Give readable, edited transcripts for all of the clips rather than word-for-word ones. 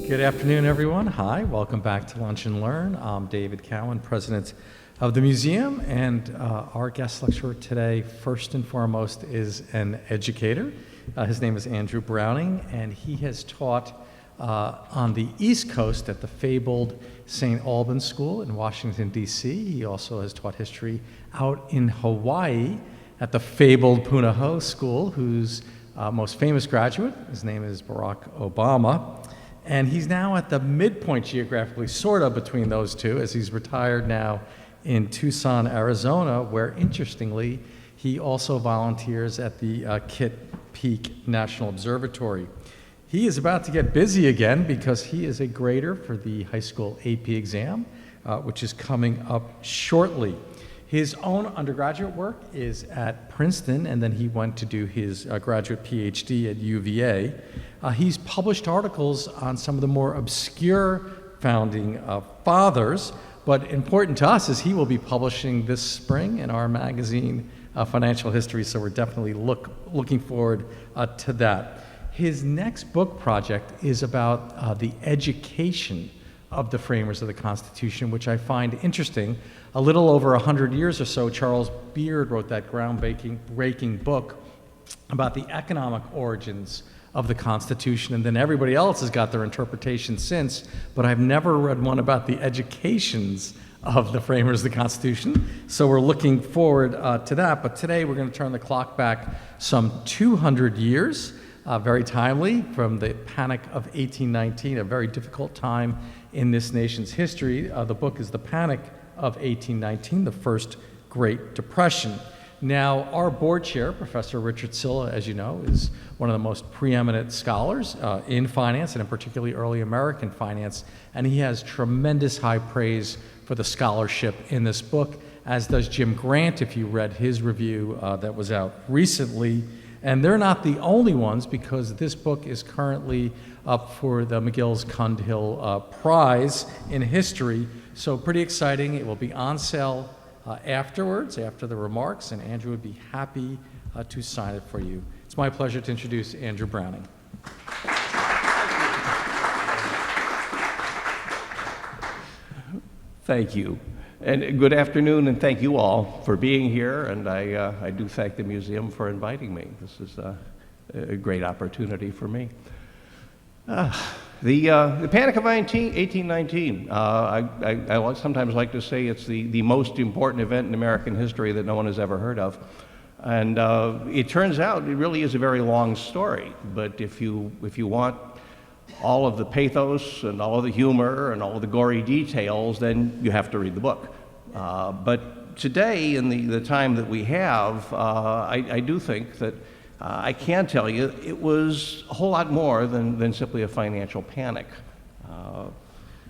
Good afternoon, everyone. Hi, welcome back to Lunch and Learn. I'm David Cowan, president of the museum, and our guest lecturer today, first and foremost, is an educator. His name is Andrew Browning, and he has taught on the East Coast at the fabled St. Albans School in Washington, D.C. He also has taught history out in Hawaii at the fabled Punahou School, whose most famous graduate, his name is Barack Obama. And he's now at the midpoint geographically, sort of, between those two, as he's retired now in Tucson, Arizona, where, interestingly, he also volunteers at the Kitt Peak National Observatory. He is about to get busy again because he is a grader for the high school AP exam, which is coming up shortly. His own undergraduate work is at Princeton, and then he went to do his graduate PhD at UVA. He's published articles on some of the more obscure founding fathers, but important to us is he will be publishing this spring in our magazine, Financial History, so we're definitely looking forward to that. His next book project is about the education of the framers of the Constitution, which I find interesting. A little over 100 years or so, Charles Beard wrote that groundbreaking book about the economic origins of the Constitution, and then everybody else has got their interpretation since, but I've never read one about the educations of the framers of the Constitution, so we're looking forward to that. But today we're going to turn the clock back some 200 years, very timely, from the Panic of 1819, a very difficult time in this nation's history. The book is The Panic of 1819, the first Great Depression. Now, our board chair, Professor Richard Sylla, as you know, is one of the most preeminent scholars in finance, and in particularly early American finance, and he has tremendous high praise for the scholarship in this book, as does Jim Grant, if you read his review that was out recently. And they're not the only ones, because this book is currently up for the McGill's Cundhill Prize in History. So pretty exciting. It will be on sale afterwards, after the remarks, and Andrew would be happy to sign it for you. It's my pleasure to introduce Andrew Browning. Thank you. And good afternoon, and thank you all for being here, and I do thank the museum for inviting me. This is a great opportunity for me. The Panic of 1819, I sometimes like to say it's the most important event in American history that no one has ever heard of. And it turns out it really is a very long story, but if you want all of the pathos and all of the humor and all of the gory details, then you have to read the book. But today, in the time that we have, I do think that I can tell you it was a whole lot more than simply a financial panic.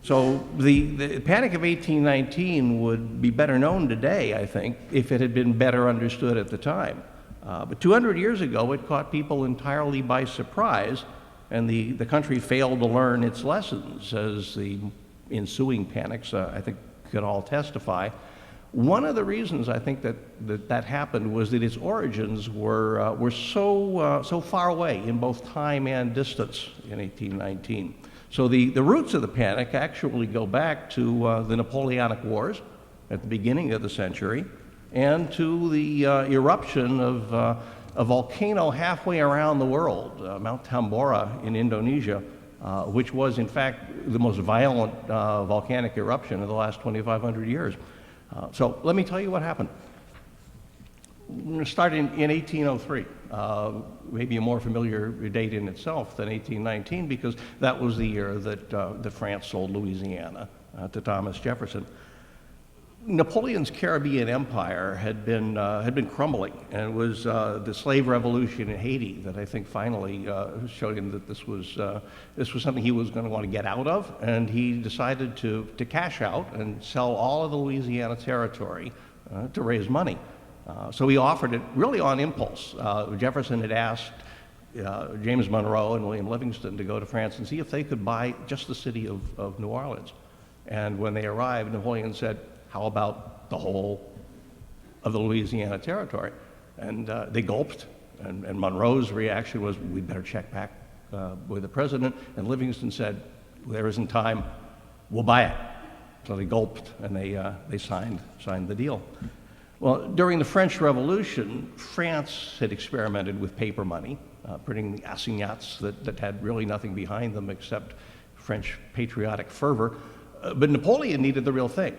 So the Panic of 1819 would be better known today, I think, if it had been better understood at the time. But 200 years ago, it caught people entirely by surprise, and the country failed to learn its lessons, as the ensuing panics, I think, can all testify. One of the reasons I think that happened was that its origins were so far away in both time and distance in 1819. So the roots of the panic actually go back to the Napoleonic Wars at the beginning of the century, and to the eruption of a volcano halfway around the world, Mount Tambora in Indonesia, which was in fact the most violent volcanic eruption of the last 2,500 years. So let me tell you what happened. We're going to start in 1803, maybe a more familiar date in itself than 1819, because that was the year that France sold Louisiana to Thomas Jefferson. Napoleon's Caribbean empire had been crumbling, and it was the slave revolution in Haiti that I think finally showed him that this was something he was going to want to get out of, and he decided to cash out and sell all of the Louisiana territory to raise money. So he offered it really on impulse. Jefferson had asked James Monroe and William Livingston to go to France and see if they could buy just the city of New Orleans. And when they arrived, Napoleon said, "How about the whole of the Louisiana territory?" And they gulped, and Monroe's reaction was, "We'd better check back with the president." And Livingston said, there isn't time, we'll buy it. So they gulped and they signed the deal. Well, during the French Revolution, France had experimented with paper money, printing the assignats that had really nothing behind them except French patriotic fervor. But Napoleon needed the real thing.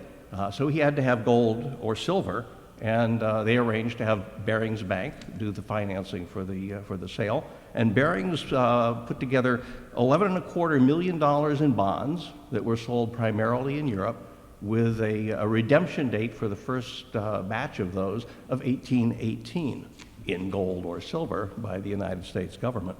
So he had to have gold or silver, and they arranged to have Barings Bank do the financing for the sale. And Barings put together $11.25 million in bonds that were sold primarily in Europe, with a redemption date for the first batch of those of 1818 in gold or silver by the United States government.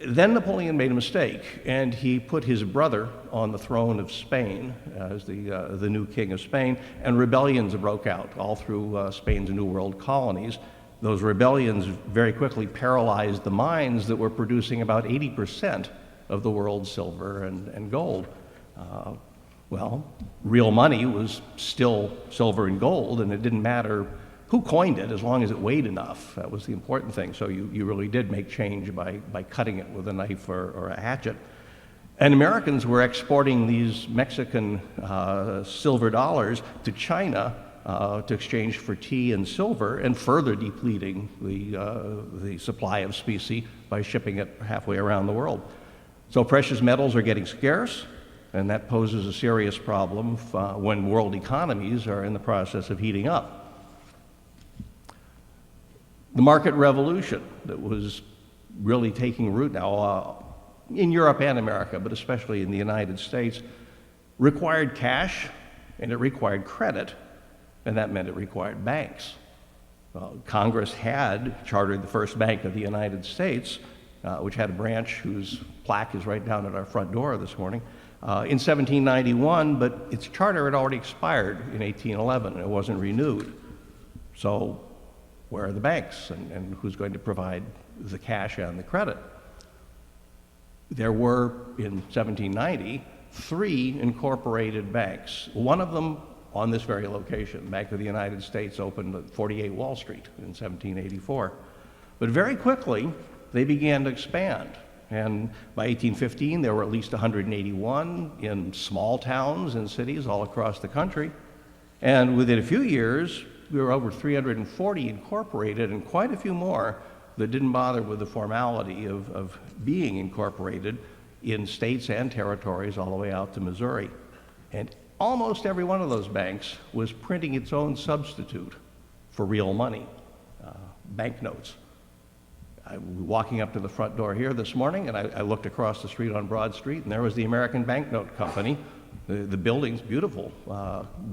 Then Napoleon made a mistake, and he put his brother on the throne of Spain as the new king of Spain, and rebellions broke out all through Spain's New World colonies. Those rebellions very quickly paralyzed the mines that were producing about 80% of the world's silver and gold. Well, real money was still silver and gold, and it didn't matter who coined it as long as it weighed enough. That was the important thing. So you really did make change by cutting it with a knife or a hatchet. And Americans were exporting these Mexican silver dollars to China to exchange for tea and silver, and further depleting the supply of specie by shipping it halfway around the world. So precious metals are getting scarce, and that poses a serious problem when world economies are in the process of heating up. The market revolution that was really taking root now in Europe and America, but especially in the United States, required cash, and it required credit, and that meant it required banks. Congress had chartered the first bank of the United States, which had a branch whose plaque is right down at our front door this morning, in 1791, but its charter had already expired in 1811, and it wasn't renewed. So where are the banks, and who's going to provide the cash and the credit? There were, in 1790, 3 incorporated banks. One of them on this very location. Bank of the United States opened at 48 Wall Street in 1784. But very quickly, they began to expand. And by 1815, there were at least 181 in small towns and cities all across the country. And within a few years, we were over 340 incorporated, and quite a few more that didn't bother with the formality of being incorporated in states and territories all the way out to Missouri. And almost every one of those banks was printing its own substitute for real money, banknotes. I was walking up to the front door here this morning, and I looked across the street on Broad Street, and there was the American Banknote Company. The building's beautiful.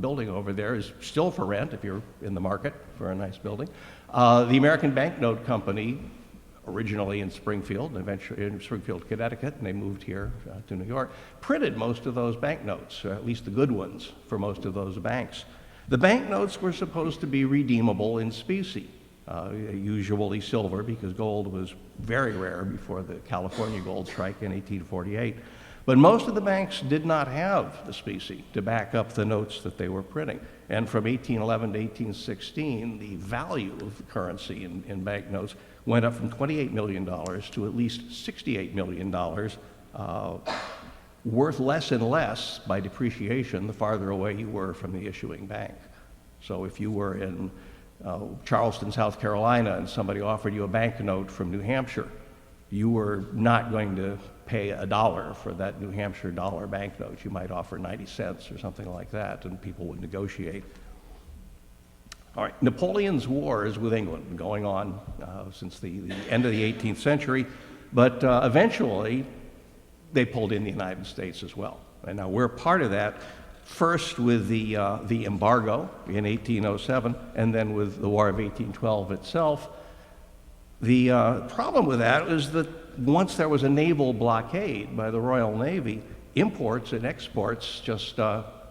Building over there is still for rent if you're in the market for a nice building. The American Banknote Company, originally in Springfield, eventually in Springfield, Connecticut, and they moved here to New York, printed most of those banknotes, or at least the good ones for most of those banks. The banknotes were supposed to be redeemable in specie, usually silver, because gold was very rare before the California gold strike in 1848. But most of the banks did not have the specie to back up the notes that they were printing. And from 1811 to 1816, the value of the currency in banknotes went up from $28 million to at least $68 million, worth less and less by depreciation the farther away you were from the issuing bank. So if you were in Charleston, South Carolina, and somebody offered you a banknote from New Hampshire, you were not going to pay $1 for that New Hampshire dollar banknote. You might offer 90 cents or something like that, and people would negotiate. All right, Napoleon's wars with England going on since the end of the 18th century, but eventually they pulled in the United States as well. And now we're part of that, first with the embargo in 1807, and then with the War of 1812 itself. The problem with that is that once there was a naval blockade by the Royal Navy, imports and exports just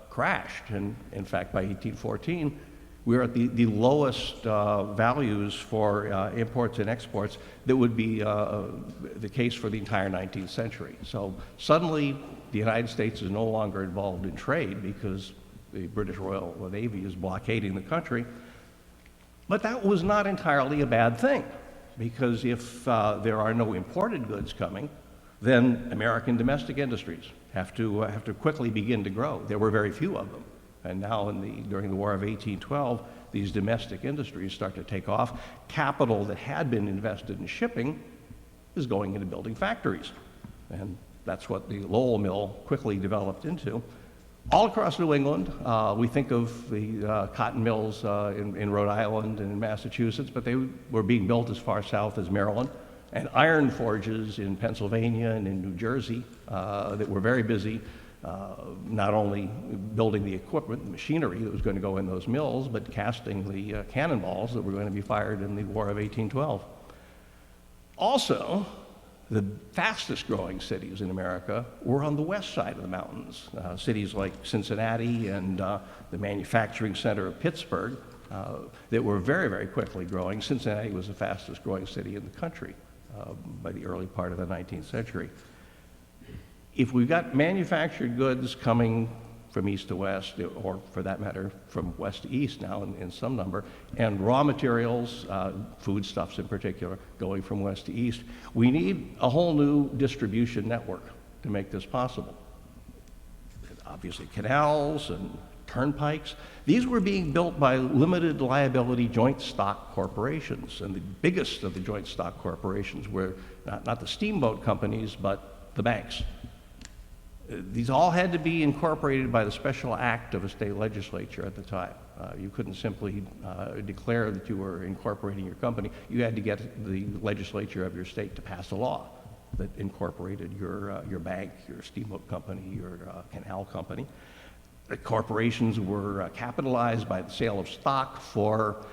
crashed. And in fact, by 1814, we were at the lowest values for imports and exports that would be the case for the entire 19th century. So suddenly, the United States is no longer involved in trade because the British Royal Navy is blockading the country. But that was not entirely a bad thing, because if there are no imported goods coming, Then American domestic industries have to quickly begin to grow. There were very few of them. And now during the War of 1812, these domestic industries start to take off. Capital that had been invested in shipping is going into building factories. And that's what the Lowell Mill quickly developed into. All across New England, we think of the cotton mills in Rhode Island and in Massachusetts, but they were being built as far south as Maryland, and iron forges in Pennsylvania and in New Jersey that were very busy, not only building the equipment, the machinery that was going to go in those mills, but casting the cannonballs that were going to be fired in the War of 1812. Also, the fastest growing cities in America were on the west side of the mountains. Cities like Cincinnati and the manufacturing center of Pittsburgh that were very, very quickly growing. Cincinnati was the fastest growing city in the country by the early part of the 19th century. If we've got manufactured goods coming from east to west, or for that matter, from west to east now in some number, and raw materials, foodstuffs in particular, going from west to east, we need a whole new distribution network to make this possible. Obviously, canals and turnpikes. These were being built by limited liability joint stock corporations, and the biggest of the joint stock corporations were not the steamboat companies, but the banks. These all had to be incorporated by the special act of a state legislature at the time. You couldn't simply declare that you were incorporating your company. You had to get the legislature of your state to pass a law that incorporated your bank, your steamboat company, your canal company. The corporations were capitalized by the sale of stock for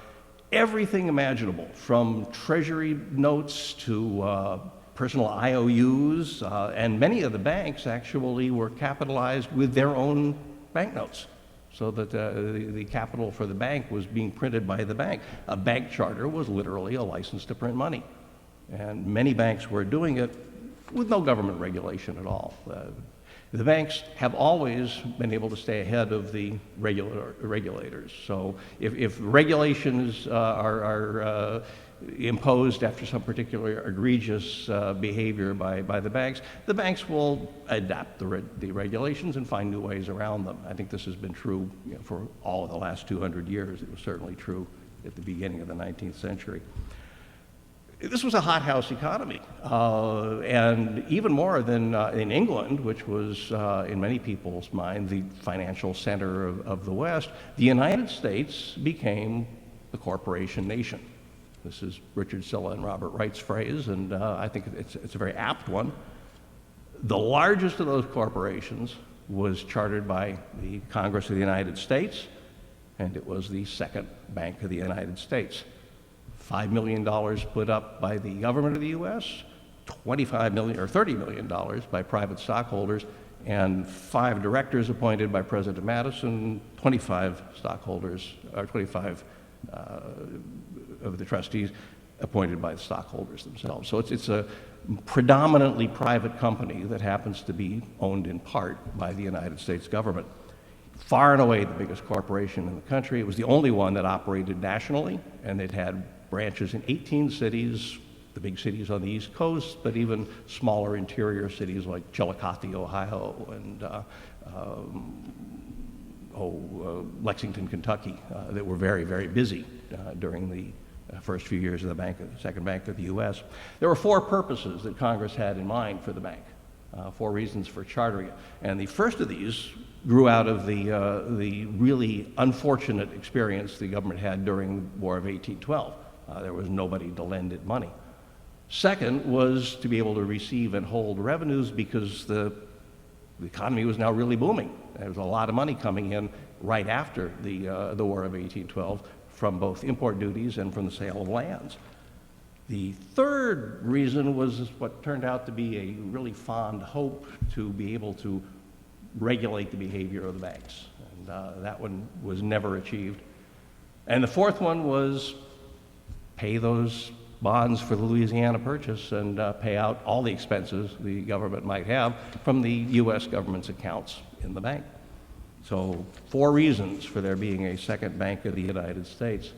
everything imaginable, from treasury notes to personal IOUs, and many of the banks actually were capitalized with their own banknotes, so that the capital for the bank was being printed by the bank. A bank charter was literally a license to print money, and many banks were doing it with no government regulation at all. The banks have always been able to stay ahead of the regulators. So if regulations are imposed after some particular egregious behavior by the banks will adapt the regulations and find new ways around them. I think this has been true, for all of the last 200 years. It was certainly true at the beginning of the 19th century. This was a hothouse economy, and even more than in England, which was, in many people's mind, the financial center of the West. The United States became the corporation nation. This is Richard Silla and Robert Wright's phrase, and I think it's a very apt one. The largest of those corporations was chartered by the Congress of the United States, and it was the second Bank of the United States. $5 million put up by the government of the U.S., $25 million or $30 million by private stockholders, and 5 directors appointed by President Madison, 25 stockholders, or 25 of the trustees appointed by the stockholders themselves. So it's a predominantly private company that happens to be owned in part by the United States government. Far and away the biggest corporation in the country. It was the only one that operated nationally, and it had branches in 18 cities, the big cities on the East Coast, but even smaller interior cities like Chillicothe, Ohio, and Lexington, Kentucky, that were very, very busy during the first few years of the Second Bank of the U.S. There were 4 purposes that Congress had in mind for the bank, 4 reasons for chartering it. And the first of these grew out of the really unfortunate experience the government had during the War of 1812. There was nobody to lend it money. Second was to be able to receive and hold revenues, because the economy was now really booming. There was a lot of money coming in right after the War of 1812 from both import duties and from the sale of lands. The third reason was what turned out to be a really fond hope to be able to regulate the behavior of the banks. And that one was never achieved. And the fourth one was pay those bonds for the Louisiana Purchase and pay out all the expenses the government might have from the U.S. government's accounts in the bank. So 4 reasons for there being a second Bank of the United States.